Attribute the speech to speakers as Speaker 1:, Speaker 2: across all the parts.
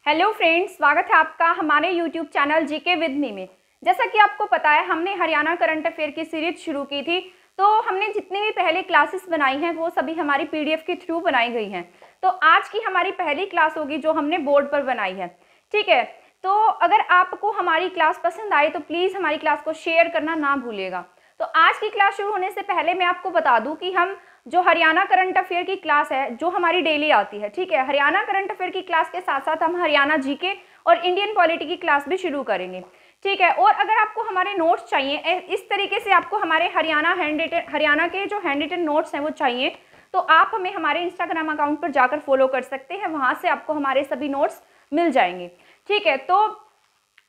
Speaker 1: Hello friends, स्वागत है आपका हमारे YouTube channel GK with me में। जैसा कि आपको पता है, हमने हरियाणा करंट अफेयर की सीरीज शुरू की थी। तो हमने जितनी भी पहले क्लासेस बनाई हैं वो सभी हमारी पीडीएफ के थ्रू बनाई गई हैं। तो आज की हमारी पहली क्लास होगी जो हमने बोर्ड पर बनाई है। ठीक है, तो अगर आपको हमारी क्लास पसंद आए तो प्लीज़ हमारी क्लास को शेयर करना ना भूलिएगा। तो आज की क्लास शुरू होने से पहले मैं आपको बता दूं कि हम जो हरियाणा करंट अफेयर की क्लास है जो हमारी डेली आती है, ठीक है, हरियाणा करंट अफेयर की क्लास के साथ साथ हम हरियाणा जीके और इंडियन पॉलिटी की क्लास भी शुरू करेंगे। ठीक है, और अगर आपको हमारे नोट्स चाहिए, इस तरीके से आपको हमारे हरियाणा के जो हैंड रिटन नोट्स हैं वो चाहिए, तो आप हमें हमारे इंस्टाग्राम अकाउंट पर जाकर फॉलो कर सकते हैं। वहां से आपको हमारे सभी नोट्स मिल जाएंगे। ठीक है, तो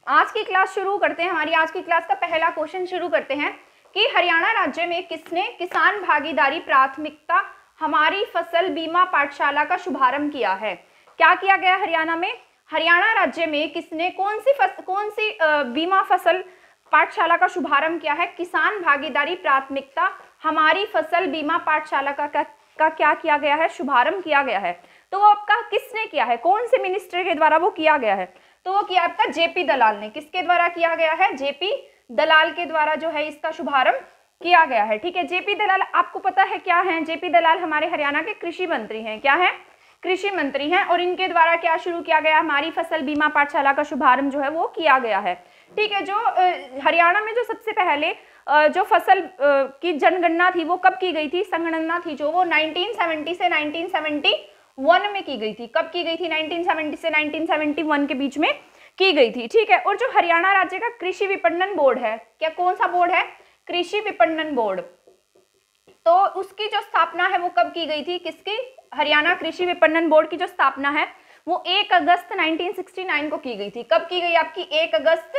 Speaker 1: आज की क्लास शुरू करते हैं। हमारी आज की क्लास का पहला क्वेश्चन शुरू करते हैं कि हरियाणा राज्य में किसने किसान भागीदारी प्राथमिकता हमारी फसल बीमा पाठशाला का शुभारंभ किया है? क्या किया गया हरियाणा में? हरियाणा राज्य में किसने कौन सी बीमा फसल पाठशाला का शुभारंभ किया है? किसान भागीदारी प्राथमिकता हमारी फसल बीमा पाठशाला का क्या किया गया है? शुभारंभ किया गया है। तो वो आपका किसने किया है? कौन से मिनिस्टर के द्वारा वो किया गया है? तो वो किया आपका जेपी दलाल ने। किसके द्वारा किया गया है? जेपी दलाल के द्वारा जो है इसका शुभारंभ किया गया है। ठीक है, जेपी दलाल आपको पता है क्या है? जेपी दलाल हमारे हरियाणा के कृषि मंत्री हैं। क्या है? कृषि मंत्री हैं। और इनके द्वारा क्या शुरू किया गया? हमारी फसल बीमा पाठशाला का शुभारंभ जो है वो किया गया है। ठीक है, जो हरियाणा में जो सबसे पहले जो फसल की जनगणना थी वो कब की गई थी? संगणना थी जो वो 1970 से 1971 में की गई थी। कब की गई थी? 1970 से 1971 के बीच में की गई थी। ठीक है, और जो हरियाणा राज्य का कृषि विपणन बोर्ड है, क्या कौन सा बोर्ड है? कृषि विपणन बोर्ड। तो उसकी जो स्थापना है वो कब की गई थी? किसकी? हरियाणा कृषि विपणन बोर्ड की जो स्थापना है वो 1 अगस्त 1969 को की गई थी। कब की गई? आपकी 1 अगस्त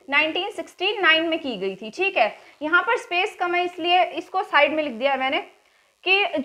Speaker 1: 1969 में की गई थी। ठीक है, यहाँ पर स्पेस कम है इसलिए इसको साइड में लिख दिया मैंने कि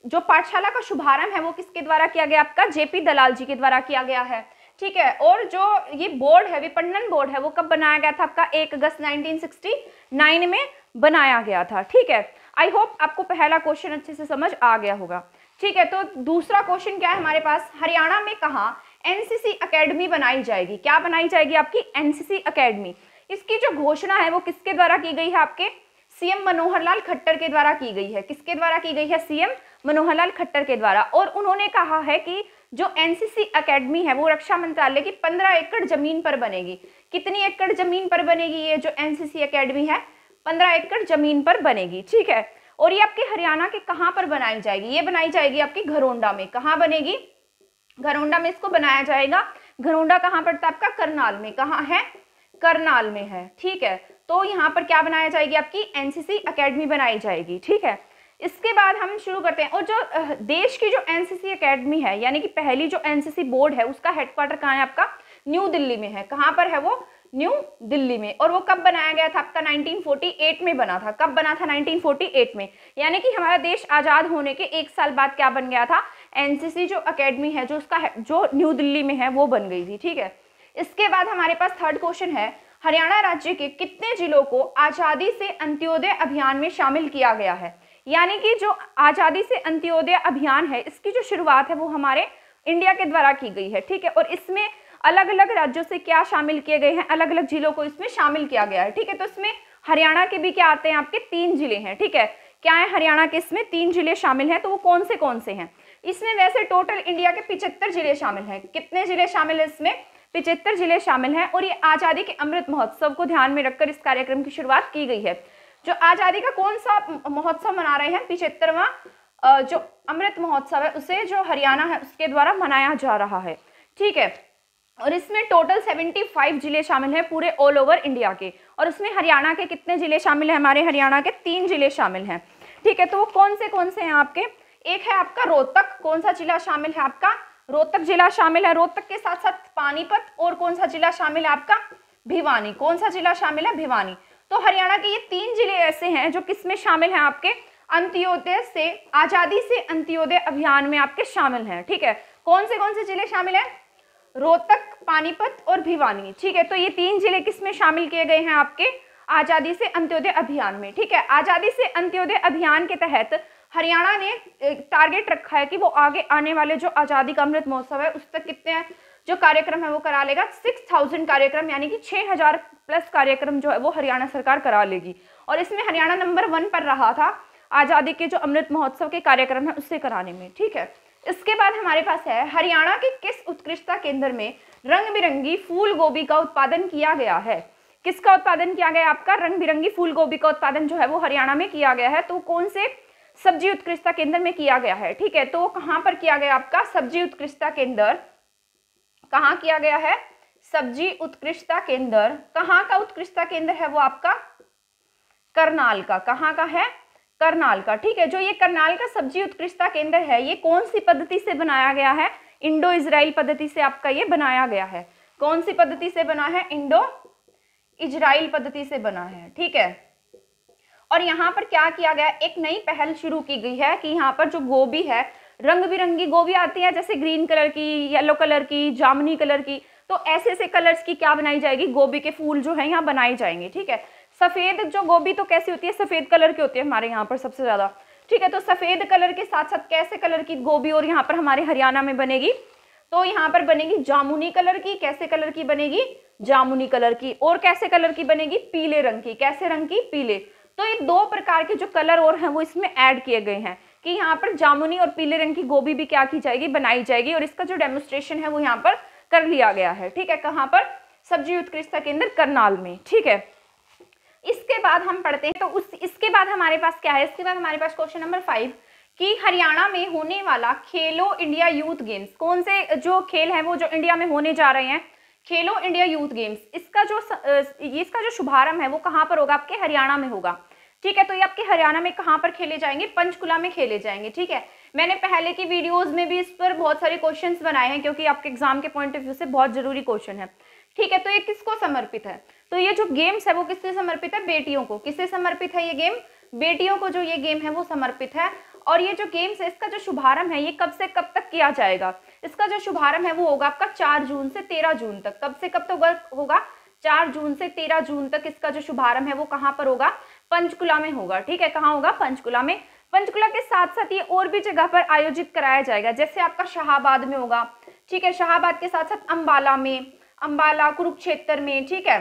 Speaker 1: जो पाठशाला का शुभारंभ है वो किसके द्वारा किया गया? आपका जेपी दलाल जी के द्वारा किया गया है। ठीक है, और जो ये बोर्ड है, विपणन बोर्ड है, वो कब बनाया गया था? आपका 1 अगस्त 1969 में बनाया गया था। ठीक है, आई होप आपको पहला क्वेश्चन अच्छे से समझ आ गया होगा। ठीक है, तो दूसरा क्वेश्चन क्या है हमारे पास? हरियाणा में कहाँ एनसीसी अकेडमी बनाई जाएगी? क्या बनाई जाएगी? आपकी एनसीसी अकेडमी। इसकी जो घोषणा है वो किसके द्वारा की गई है? आपके सीएम मनोहर लाल खट्टर के द्वारा की गई है। किसके द्वारा की गई है? सीएम मनोहर लाल खट्टर के द्वारा। और उन्होंने कहा है कि जो एनसीसी अकेडमी है वो रक्षा मंत्रालय की 15 एकड़ जमीन पर बनेगी। कितनी एकड़ जमीन पर बनेगी ये जो एनसीसी अकेडमी है? 15 एकड़ जमीन पर बनेगी। ठीक है, और ये आपके हरियाणा के कहाँ पर बनाई जाएगी? ये बनाई जाएगी आपकी घरोंडा में। कहाँ बनेगी? घरोंडा में इसको बनाया जाएगा। घरोंडा कहाँ पड़ता है? आपका करनाल में। कहाँ है? करनाल में है। ठीक है, तो यहाँ पर क्या बनाया जाएगी? आपकी एनसीसी अकेडमी बनाई जाएगी। ठीक है, इसके बाद हम शुरू करते हैं। और जो देश की जो एनसीसी अकेडमी है, यानी कि पहली जो एनसीसी बोर्ड है, उसका हेडक्वार्टर कहाँ है? आपका न्यू दिल्ली में है। कहाँ पर है वो? न्यू दिल्ली में। और वो कब बनाया गया था? आपका 1948 में बना था। कब बना था? 1948 में। यानी कि हमारा देश आजाद होने के 1 साल बाद क्या बन गया था? एनसीसी जो अकेडमी है, जो न्यू दिल्ली में है, वो बन गई थी। ठीक है, इसके बाद हमारे पास थर्ड क्वेश्चन है, हरियाणा राज्य के कितने जिलों को आजादी से अंत्योदय अभियान में शामिल किया गया है? यानी कि जो आजादी से अंत्योदय अभियान है, इसकी जो शुरुआत है वो हमारे इंडिया के द्वारा की गई है। ठीक है, और इसमें अलग अलग राज्यों से क्या शामिल किए गए हैं? अलग अलग जिलों को इसमें शामिल किया गया है। ठीक है, तो इसमें हरियाणा के भी क्या आते हैं? आपके 3 जिले हैं। ठीक है, क्या है? हरियाणा के इसमें 3 जिले शामिल हैं। तो वो कौन से हैं? इसमें वैसे टोटल इंडिया के 75 जिले शामिल हैं। कितने जिले शामिल है इसमें? 75 जिले शामिल हैं। और ये आजादी के अमृत महोत्सव को ध्यान में रखकर इस कार्यक्रम की शुरुआत की गई है। जो आजादी का कौन सा महोत्सव मना रहे हैं? 75वां जो अमृत महोत्सव है उसे जो हरियाणा है उसके द्वारा मनाया जा रहा है। ठीक है, और इसमें टोटल 75 जिले शामिल हैं पूरे ऑल ओवर इंडिया के। और उसमें हरियाणा के कितने जिले शामिल हैं? हमारे हरियाणा के 3 जिले शामिल हैं। ठीक है, तो वो कौन से हैं आपके? एक है आपका रोहतक। कौन सा जिला शामिल है? आपका रोहतक जिला शामिल है। रोहतक के साथ साथ पानीपत। और कौन सा जिला शामिल है? आपका भिवानी। कौन सा जिला शामिल है? भिवानी। तो हरियाणा के ये 3 जिले ऐसे हैं जो किसमें शामिल हैं? आपके आजादी से अंत्योदय अभियान में आपके शामिल हैं। ठीक है, कौन से जिले शामिल हैं? रोहतक, पानीपत और भिवानी। ठीक है, तो ये 3 जिले किसमें शामिल किए गए हैं? आपके आजादी से अंत्योदय अभियान में। ठीक है, आजादी से अंत्योदय अभियान के तहत हरियाणा ने टारगेट रखा है कि वो आगे आने वाले जो आजादी का अमृत महोत्सव है उस तक कितने जो कार्यक्रम है वो करा लेगा। 6000 कार्यक्रम यानी कि 6000 प्लस कार्यक्रम जो है वो हरियाणा सरकार करा लेगी। और इसमें हरियाणा नंबर 1 पर रहा था आज़ादी के जो अमृत महोत्सव के कार्यक्रम है उससे कराने में। ठीक है, इसके बाद हमारे पास है हरियाणा के किस उत्कृष्टता केंद्र में रंग बिरंगी फूल गोभी का उत्पादन किया गया है। किसका उत्पादन किया गया? आपका रंग बिरंगी फूल गोभी का उत्पादन जो है वो हरियाणा में किया गया है। तो कौन से सब्जी उत्कृष्टता केंद्र में किया गया है? ठीक है, तो कहां पर किया गया? आपका सब्जी उत्कृष्टता केंद्र कहां किया गया है? सब्जी उत्कृष्टता केंद्र कहां का उत्कृष्टता केंद्र है वो? आपका करनाल का। कहां का है? करनाल का। ठीक है, जो ये करनाल का सब्जी उत्कृष्टता केंद्र है ये कौन सी पद्धति से बनाया गया है? इंडो इजराइल पद्धति से आपका ये बनाया गया है। कौन सी पद्धति से बना है? इंडो इजराइल पद्धति से बना है। ठीक है, और यहाँ पर क्या किया गया? एक नई पहल शुरू की गई है कि यहाँ पर जो गोभी है, रंग बिरंगी गोभी आती है, जैसे ग्रीन कलर की, येलो कलर की, जामुनी कलर की, तो ऐसे ऐसे कलर्स की क्या बनाई जाएगी? गोभी के फूल जो है यहाँ बनाए जाएंगे। ठीक है, सफेद जो गोभी तो कैसी होती है? सफेद कलर की होती है हमारे यहाँ पर सबसे ज्यादा। ठीक है, तो सफेद कलर के साथ साथ कैसे कलर की गोभी और यहाँ पर हमारे हरियाणा में बनेगी? तो यहाँ पर बनेगी जामुनी कलर की। कैसे कलर की बनेगी? जामुनी कलर की। और कैसे कलर की बनेगी? पीले रंग की। कैसे रंग की? पीले। तो ये 2 प्रकार के जो कलर और हैं वो इसमें ऐड किए गए हैं कि यहाँ पर जामुनी और पीले रंग की गोभी भी क्या की जाएगी? बनाई जाएगी। और इसका जो डेमोन्स्ट्रेशन है वो यहाँ पर कर लिया गया है। ठीक है, कहाँ पर? सब्जी उत्कृष्टता केंद्र करनाल में। ठीक है, इसके बाद हम पढ़ते हैं तो इसके बाद हमारे पास क्या है? इसके बाद हमारे पास क्वेश्चन नंबर 5 कि हरियाणा में होने वाला खेलो इंडिया यूथ गेम्स, कौन से जो खेल है वो जो इंडिया में होने जा रहे हैं, खेलो इंडिया यूथ गेम्स, इसका जो शुभारंभ है वो कहाँ पर होगा? आपके हरियाणा में होगा। ठीक है, तो ये आपके हरियाणा में कहाँ पर खेले जाएंगे? पंचकुला में खेले जाएंगे। ठीक है, मैंने पहले की वीडियोस में भी इस पर बहुत सारे क्वेश्चंस बनाए हैं क्योंकि आपके एग्जाम के पॉइंट ऑफ व्यू से बहुत जरूरी क्वेश्चन है। ठीक है, तो ये किसको समर्पित है? तो ये जो गेम्स है वो किससे समर्पित है? बेटियों को। किससे समर्पित है ये गेम? बेटियों को जो ये गेम है वो समर्पित है। और ये जो गेम्स है इसका जो शुभारंभ है ये कब से कब तक किया जाएगा? इसका जो शुभारंभ है वो होगा आपका 4 जून से 13 जून तक। कब से कब तक होगा? 4 जून से 13 जून तक इसका जो शुभारंभ है वो कहाँ पर होगा? पंचकुला में होगा। ठीक है, कहाँ होगा? पंचकुला में। पंचकुला के साथ साथ ये और भी जगह पर आयोजित कराया जाएगा, जैसे आपका शाहाबाद में होगा। ठीक है, शाहाबाद के साथ साथ अंबाला में, अंबाला, कुरुक्षेत्र में। ठीक है,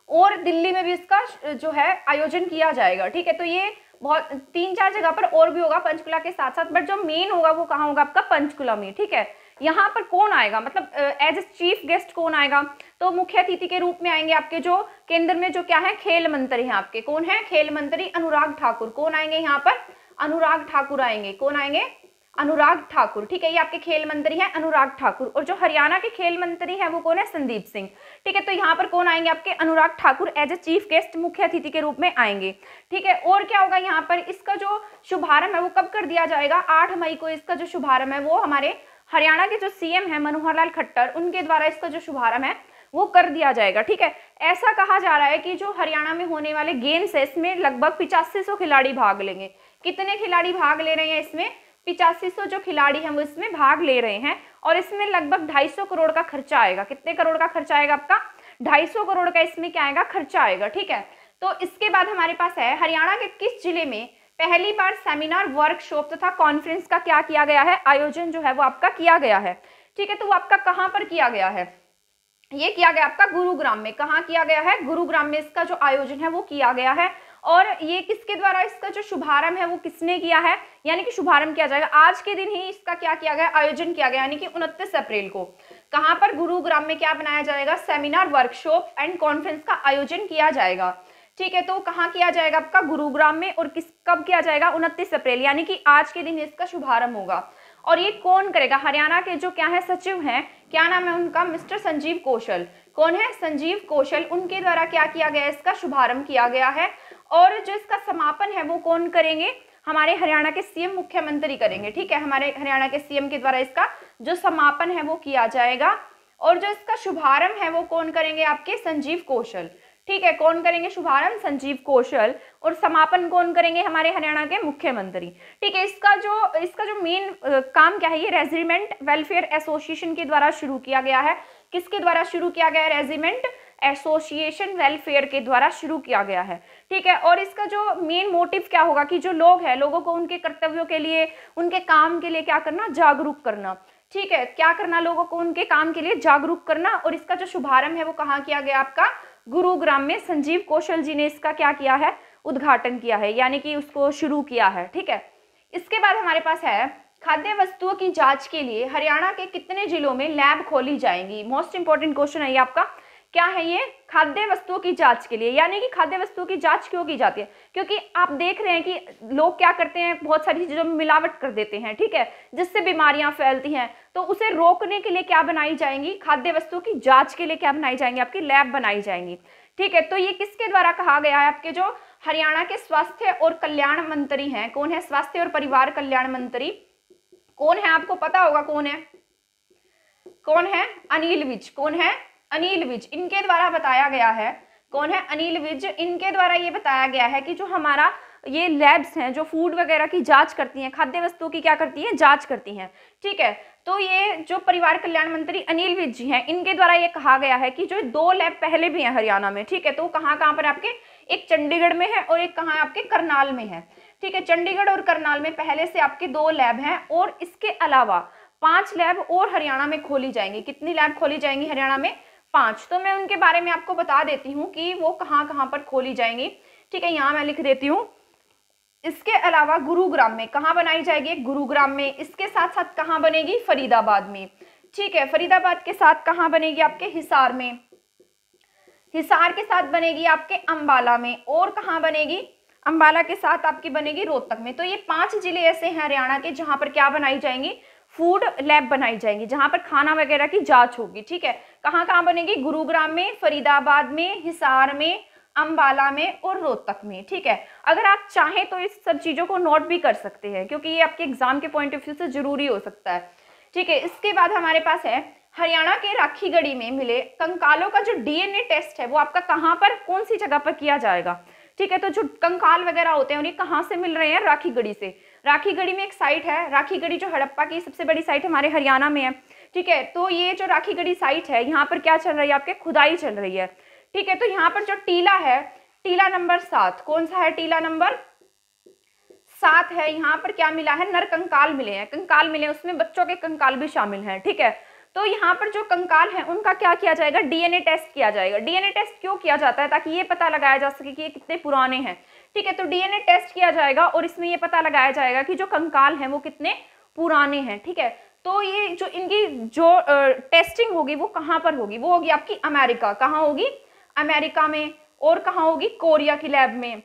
Speaker 1: और दिल्ली में भी इसका जो है आयोजन किया जाएगा। ठीक है, तो ये बहुत 3-4 जगह पर और भी होगा पंचकुला के साथ साथ, बट जो मेन होगा वो कहाँ होगा? आपका पंचकुला में। ठीक है, यहाँ पर कौन आएगा? मतलब एज ए चीफ गेस्ट कौन आएगा? तो मुख्य अतिथि के रूप में आएंगे आपके जो केंद्र में जो क्या है? खेल मंत्री हैं आपके। कौन है? खेल मंत्री अनुराग ठाकुर। कौन आएंगे यहाँ पर? अनुराग ठाकुर आएंगे। कौन आएंगे? अनुराग ठाकुर। ठीक है, ये आपके खेल मंत्री हैं अनुराग ठाकुर। और जो हरियाणा के खेल मंत्री हैं वो कौन है? संदीप सिंह। ठीक है, तो यहाँ पर कौन आएंगे? आपके Anurag Thakur as a chief guest, मुख्य अतिथि के रूप में आएंगे। ठीक है, और क्या होगा यहाँ पर? इसका जो शुभारंभ है वो कब कर दिया जाएगा? 8 मई को इसका जो शुभारंभ है वो हमारे हरियाणा के जो सीएम है मनोहर लाल खट्टर, उनके द्वारा इसका जो शुभारंभ है वो कर दिया जाएगा। ठीक है, ऐसा कहा जा रहा है कि जो हरियाणा में होने वाले गेम्स है इसमें लगभग 8500 खिलाड़ी भाग लेंगे। कितने खिलाड़ी भाग ले रहे हैं इसमें? 8500 जो खिलाड़ी हैं वो इसमें भाग ले रहे हैं। और इसमें लगभग 250 करोड़ का खर्चा आएगा। कितने करोड़ का खर्चा आएगा? आपका 250 करोड़ का इसमें क्या आएगा? खर्चा आएगा। ठीक है, तो इसके बाद हमारे पास है हरियाणा के किस जिले में पहली बार सेमिनार, वर्कशॉप तथा कॉन्फ्रेंस का क्या किया गया है? आयोजन जो है वो आपका किया गया है। ठीक है, तो वो आपका कहाँ पर किया गया है? ये किया गया आपका गुरुग्राम में। कहाँ किया गया है? गुरुग्राम में इसका जो आयोजन है वो किया गया है। और ये किसके द्वारा इसका जो शुभारंभ है वो किसने किया है? यानी कि शुभारंभ किया जाएगा आज के दिन ही इसका क्या किया गया? आयोजन किया गया, यानी कि 29 अप्रैल को। कहाँ पर? गुरुग्राम में क्या बनाया जाएगा? सेमिनार, वर्कशॉप एंड कॉन्फ्रेंस का आयोजन किया जाएगा। ठीक है, तो कहाँ किया जाएगा? आपका गुरुग्राम में। और कब किया जाएगा? 29 अप्रैल, यानी कि आज के दिन इसका शुभारंभ होगा। और ये कौन करेगा? हरियाणा के जो क्या है सचिव हैं, क्या नाम है उनका? मिस्टर संजीव कौशल। कौन है? संजीव कौशल। उनके द्वारा क्या किया गया? इसका शुभारंभ किया गया है। और जो इसका समापन है वो कौन करेंगे? हमारे हरियाणा के सीएम, मुख्यमंत्री करेंगे। ठीक है, हमारे हरियाणा के सीएम के द्वारा इसका जो समापन है वो किया जाएगा। और जो इसका शुभारंभ है वो कौन करेंगे? आपके संजीव कौशल। ठीक है, कौन करेंगे शुभारंभ? संजीव कौशल। और समापन कौन करेंगे? हमारे हरियाणा के मुख्यमंत्री। ठीक है, इसका जो मेन काम क्या है? ये रेजिमेंट वेलफेयर एसोसिएशन के द्वारा शुरू किया गया है। किसके द्वारा शुरू किया गया है? रेजिमेंट एसोसिएशन वेलफेयर के द्वारा शुरू किया गया है। ठीक है, और इसका जो मेन मोटिव क्या होगा कि जो लोग हैं, लोगों को उनके कर्तव्यों के लिए, उनके काम के लिए क्या करना? जागरूक करना। ठीक है, क्या करना, लोगों को उनके काम के लिए जागरूक करना। और इसका जो शुभारंभ है वो कहाँ किया गया आपका, गुरुग्राम में। संजीव कौशल जी ने इसका क्या किया है, उद्घाटन किया है, यानी कि उसको शुरू किया है। ठीक है, इसके बाद हमारे पास है खाद्य वस्तुओं की जांच के लिए हरियाणा के कितने जिलों में लैब खोली जाएंगी। मोस्ट इंपॉर्टेंट क्वेश्चन है ये आपका। क्या है ये, खाद्य वस्तुओं की जांच के लिए, यानी कि खाद्य वस्तुओं की जांच क्यों की जाती है, क्योंकि आप देख रहे हैं कि लोग क्या करते हैं, बहुत सारी चीजों में मिलावट कर देते हैं। ठीक है, जिससे बीमारियां फैलती हैं, तो उसे रोकने के लिए क्या बनाई जाएंगी, खाद्य वस्तुओं की जांच के लिए क्या बनाई जाएंगी, आपकी लैब बनाई जाएंगी। ठीक है, तो ये किसके द्वारा कहा गया है, आपके जो हरियाणा के स्वास्थ्य और कल्याण मंत्री हैं, कौन है, स्वास्थ्य और परिवार कल्याण मंत्री कौन है, आपको पता होगा कौन है, कौन है, अनिल विज। कौन है, अनिल विज। इनके द्वारा बताया गया है, कौन है, अनिल विज। इनके द्वारा ये बताया गया है कि जो हमारा ये लैब्स हैं जो फूड वगैरह की जांच करती हैं, खाद्य वस्तुओं की क्या करती हैं, जांच करती हैं। ठीक है, तो ये जो परिवार कल्याण मंत्री अनिल विज जी हैं, इनके द्वारा ये कहा गया है कि जो 2 लैब पहले भी हैं हरियाणा में। ठीक है, तो कहाँ कहाँ पर आपके, एक चंडीगढ़ में है और एक कहाँ आपके करनाल में है। ठीक है, चंडीगढ़ और करनाल में पहले से आपके 2 लैब हैं और इसके अलावा 5 लैब और हरियाणा में खोली जाएंगी। कितनी लैब खोली जाएंगी हरियाणा में, 5। तो मैं उनके बारे में आपको बता देती हूँ कि वो कहाँ कहाँ पर खोली जाएंगी। ठीक है, यहाँ मैं लिख देती हूँ। इसके अलावा गुरुग्राम में, कहाँ बनाई जाएगी, गुरुग्राम में। इसके साथ साथ कहाँ बनेगी, फरीदाबाद में। ठीक है, फरीदाबाद के साथ कहाँ बनेगी, आपके हिसार में। हिसार के साथ बनेगी आपके अंबाला में। और कहाँ बनेगी, अंबाला के साथ आपकी बनेगी रोहतक में। तो ये 5 जिले ऐसे हैं हरियाणा के जहां पर क्या बनाई जाएंगी, फूड लैब बनाई जाएंगी, जहां पर खाना वगैरह की जांच होगी। ठीक है, कहाँ कहाँ बनेगी, गुरुग्राम में, फरीदाबाद में, हिसार में, अंबाला में और रोहतक में। ठीक है, अगर आप चाहें तो इस सब चीजों को नोट भी कर सकते हैं, क्योंकि ये आपके एग्जाम के पॉइंट ऑफ व्यू से जरूरी हो सकता है। ठीक है, इसके बाद हमारे पास है हरियाणा के राखीगढ़ी में मिले कंकालों का जो डीएनए टेस्ट है वो आपका कहाँ पर, कौन सी जगह पर किया जाएगा। ठीक है, तो जो कंकाल वगैरह होते हैं और ये कहाँ से मिल रहे हैं, राखीगढ़ी से। राखीगढ़ी में एक साइट है, राखीगढ़ी जो हड़प्पा की सबसे बड़ी साइट हमारे हरियाणा में है। ठीक है, तो ये जो राखीगढ़ी साइट है, यहाँ पर क्या चल रही है, आपके खुदाई चल रही है। ठीक है, तो यहाँ पर जो टीला है, टीला नंबर 7, कौन सा है, टीला नंबर 7 है। यहाँ पर क्या मिला है, नर कंकाल मिले हैं, कंकाल मिले, उसमें बच्चों के कंकाल भी शामिल हैं। ठीक है, तो यहाँ पर जो कंकाल हैं उनका क्या किया जाएगा, डीएनए टेस्ट किया जाएगा। डीएनए टेस्ट क्यों किया जाता है, ताकि ये पता लगाया जा सके कि ये कितने पुराने हैं। ठीक है, तो डीएनए टेस्ट किया जाएगा और इसमें ये पता लगाया जाएगा कि जो कंकाल हैं वो कितने पुराने हैं। ठीक है, तो ये जो इनकी जो टेस्टिंग होगी वो कहाँ पर होगी, वो होगी आपकी अमेरिका। कहाँ होगी, अमेरिका में। और कहाँ होगी, कोरिया की लैब में।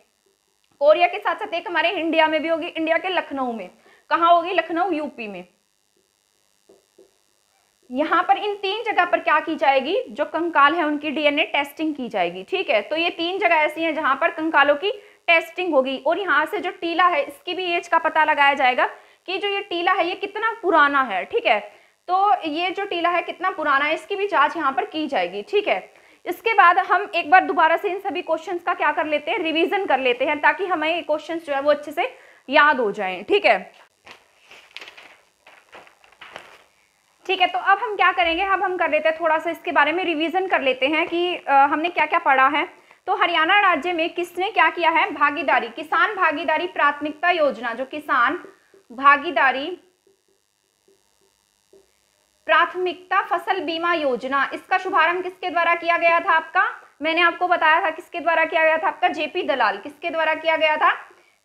Speaker 1: कोरिया के साथ साथ एक हमारे इंडिया में भी होगी, इंडिया के लखनऊ में। कहाँ होगी, लखनऊ, यूपी में। यहाँ पर इन 3 जगह पर क्या की जाएगी, जो कंकाल है उनकी डीएनए टेस्टिंग की जाएगी। ठीक है, तो ये 3 जगह ऐसी हैं जहां पर कंकालों की टेस्टिंग होगी। और यहाँ से जो टीला है इसकी भी एज का पता लगाया जाएगा कि जो ये टीला है ये कितना पुराना है। ठीक है, तो ये जो टीला है कितना पुराना है, इसकी भी जांच यहाँ पर की जाएगी। ठीक है, इसके बाद हम एक बार दोबारा से इन सभी क्वेश्चंस का क्या कर लेते हैं, रिवीजन कर लेते हैं, ताकि हमें क्वेश्चंस जो है वो अच्छे से याद हो जाएं। ठीक है, ठीक है, तो अब हम क्या करेंगे, अब हम कर लेते हैं थोड़ा सा इसके बारे में रिवीजन कर लेते हैं कि हमने क्या क्या पढ़ा है। तो हरियाणा राज्य में किसने क्या किया है, भागीदारी, किसान भागीदारी प्राथमिकता योजना, जो किसान भागीदारी प्राथमिकता फसल बीमा योजना, इसका शुभारंभ किसके द्वारा किया गया था आपका, मैंने आपको बताया था किसके द्वारा किया गया था, आपका जेपी दलाल। किसके द्वारा किया गया था,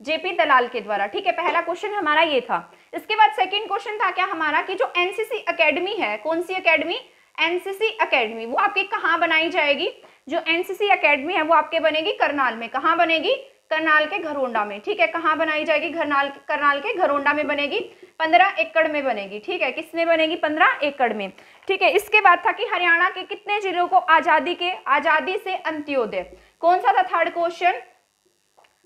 Speaker 1: जेपी दलाल के द्वारा। ठीक है, पहला क्वेश्चन हमारा ये था। इसके बाद सेकंड क्वेश्चन था क्या हमारा, कि जो एनसीसी एकेडमी है, कौन सी एकेडमी, एनसीसी एकेडमी, वो आपकी कहाँ बनाई जाएगी, जो एनसीसी एकेडमी है वो आपके बनेगी करनाल में। कहाँ बनेगी, करनाल के घरोंडा में। ठीक है, कहाँ बनाई जाएगी, करनाल के घरोंडा में बनेगी, 15 एकड़ में बनेगी। ठीक है, किसमें बनेगी, 15 एकड़ में। ठीक है, इसके बाद था कि हरियाणा के कितने जिलों को आजादी से अंत्योदय, कौन सा था थर्ड क्वेश्चन,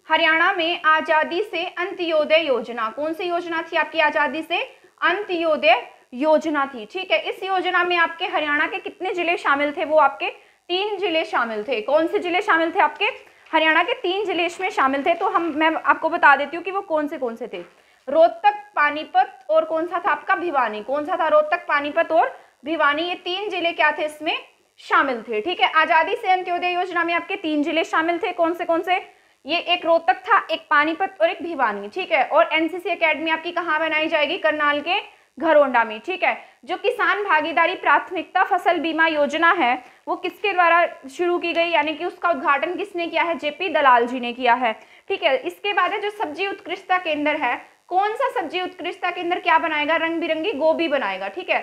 Speaker 1: हरियाणा में आजादी से अंत्योदय योजना, कौन सी योजना थी आपकी, आजादी से अंत्योदय योजना थी। ठीक है, इस योजना में आपके हरियाणा के कितने जिले शामिल थे, वो आपके 3 जिले शामिल थे। कौन से जिले शामिल थे आपके, हरियाणा के 3 जिले इसमें शामिल थे। तो मैं आपको बता देती हूँ कि वो कौन से थे, रोहतक, पानीपत और कौन सा था आपका, भिवानी। कौन सा था, रोहतक, पानीपत और भिवानी, ये 3 जिले क्या थे इसमें शामिल थे। ठीक है, आजादी से अंत्योदय योजना में आपके 3 जिले शामिल थे। कौन से, ये एक रोहतक था, एक पानीपत और एक भिवानी। ठीक है, और एनसीसी एकेडमी आपकी कहाँ बनाई जाएगी, करनाल के घरोंडा में, ठीक है। जो किसान भागीदारी प्राथमिकता फसल बीमा योजना है वो किसके द्वारा शुरू की गई, यानी कि उसका उद्घाटन किसने किया है, जेपी दलाल जी ने किया है, ठीक है। इसके बाद है जो सब्जी उत्कृष्टता केंद्र है, कौन सा सब्जी उत्कृष्टता केंद्र क्या बनाएगा, रंग बिरंगी गोभी बनाएगा, ठीक है।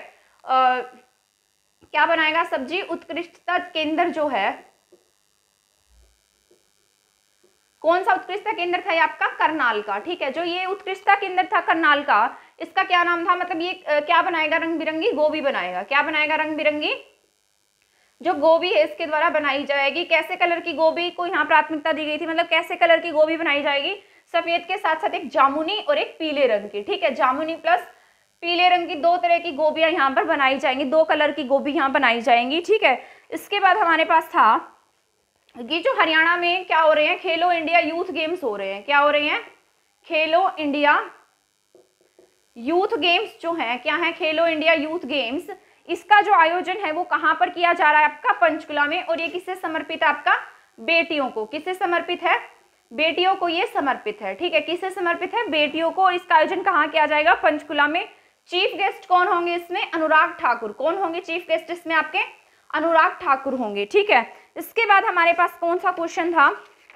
Speaker 1: क्या बनाएगा, सब्जी उत्कृष्टता केंद्र जो है, कौन सा उत्कृष्टता केंद्र था ये आपका, करनाल का, ठीक है। जो ये उत्कृष्टता केंद्र था करनाल का, इसका क्या नाम था, मतलब ये क्या बनाएगा, रंग बिरंगी गोभी बनाएगा, क्या बनाएगा, रंग बिरंगी जो गोभी है इसके द्वारा बनाई जाएगी। कैसे कलर की गोभी को यहाँ प्राथमिकता दी गई थी, मतलब कैसे कलर की गोभी बनाई जाएगी, सफेद के साथ साथ एक जामुनी और एक पीले रंग की, ठीक है। जामुनी प्लस पीले रंग की दो तरह की गोभियां यहाँ पर बनाई जाएंगी, दो कलर की गोभी यहाँ बनाई जाएंगी, ठीक है। इसके बाद हमारे पास था ये जो हरियाणा में क्या हो रहे हैं, खेलो इंडिया यूथ गेम्स हो रहे हैं, क्या हो रहे हैं, खेलो इंडिया यूथ गेम्स जो है, क्या है, खेलो इंडिया यूथ गेम्स। इसका जो आयोजन है वो कहाँ पर किया जा रहा है, आपका पंचकुला में। और ये किससे समर्पित है, आपका बेटियों को, किससे समर्पित है, बेटियों को ये समर्पित है, ठीक है। किससे समर्पित है, बेटियों को। इसका आयोजन कहाँ किया जाएगा, पंचकुला में। चीफ गेस्ट कौन होंगे इसमें, अनुराग ठाकुर। कौन होंगे चीफ गेस्ट इसमें, आपके अनुराग ठाकुर होंगे, ठीक है। इसके बाद हमारे पास कौन सा क्वेश्चन था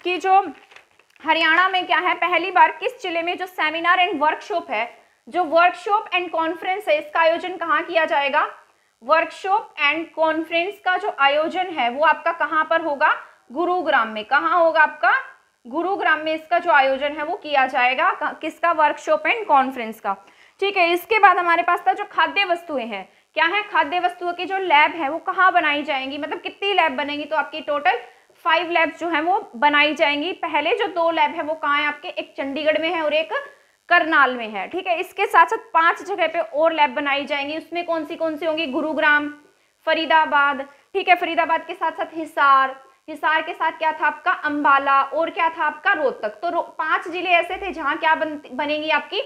Speaker 1: कि जो हरियाणा में क्या है, पहली बार किस जिले में जो सेमिनार एंड वर्कशॉप है, जो वर्कशॉप एंड कॉन्फ्रेंस है, इसका आयोजन कहाँ किया जाएगा, वर्कशॉप एंड कॉन्फ्रेंस का जो आयोजन है वो आपका कहाँ पर होगा, गुरुग्राम में। कहाँ होगा, आपका गुरुग्राम में इसका जो आयोजन है वो किया जाएगा, किसका, वर्कशॉप एंड कॉन्फ्रेंस का, ठीक है। इसके बाद हमारे पास था जो खाद्य वस्तुएं हैं, क्या है, खाद्य वस्तुओं की जो लैब है वो कहाँ बनाई जाएंगी, मतलब कितनी लैब बनेगी, तो आपकी टोटल 5 लैब जो है वो बनाई जाएंगी। पहले जो 2 लैब है वो कहाँ है आपके, एक चंडीगढ़ में है और एक करनाल में है, ठीक है। इसके साथ साथ 5 जगह पे और लैब बनाई जाएंगी, उसमें कौन सी होंगी, गुरुग्राम, फरीदाबाद, ठीक है, फरीदाबाद के साथ साथ हिसार, हिसार के साथ क्या था आपका, अंबाला, और क्या था आपका, रोहतक। तो 5 जिले ऐसे थे जहां क्या बनेगी आपकी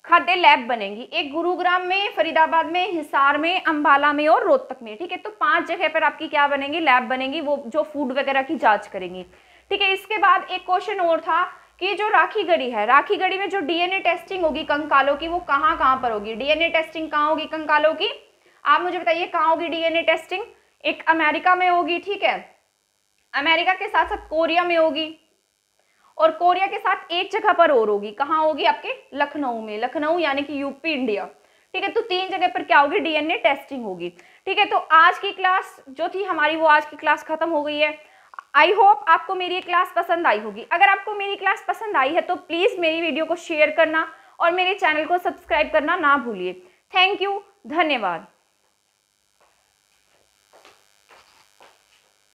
Speaker 1: खाद्य लैब बनेंगी, एक गुरुग्राम में, फरीदाबाद में, हिसार में, अंबाला में और रोहतक में, ठीक है। तो 5 जगह पर आपकी क्या बनेंगी, लैब बनेंगी, वो जो फूड वगैरह की जांच करेंगी, ठीक है। इसके बाद एक क्वेश्चन और था कि जो राखी गढ़ी है, राखी गढ़ी में जो डीएनए टेस्टिंग होगी कंकालों की वो कहाँ पर होगी, डीएनए टेस्टिंग कहाँ होगी कंकालों की, आप मुझे बताइए कहाँ होगी डीएनए टेस्टिंग। एक अमेरिका में होगी, ठीक है, अमेरिका के साथ साथ कोरिया में होगी, और कोरिया के साथ एक जगह पर और होगी, कहाँ होगी, आपके लखनऊ में, लखनऊ यानी कि यूपी इंडिया, ठीक है। तो 3 जगह पर क्या होगी, डीएनए टेस्टिंग होगी, ठीक है। तो आज की क्लास जो थी हमारी वो आज की क्लास खत्म हो गई है। आई होप आपको मेरी क्लास पसंद आई होगी। अगर आपको मेरी क्लास पसंद आई है तो प्लीज मेरी वीडियो को शेयर करना और मेरे चैनल को सब्सक्राइब करना ना भूलिए। थैंक यू, धन्यवाद।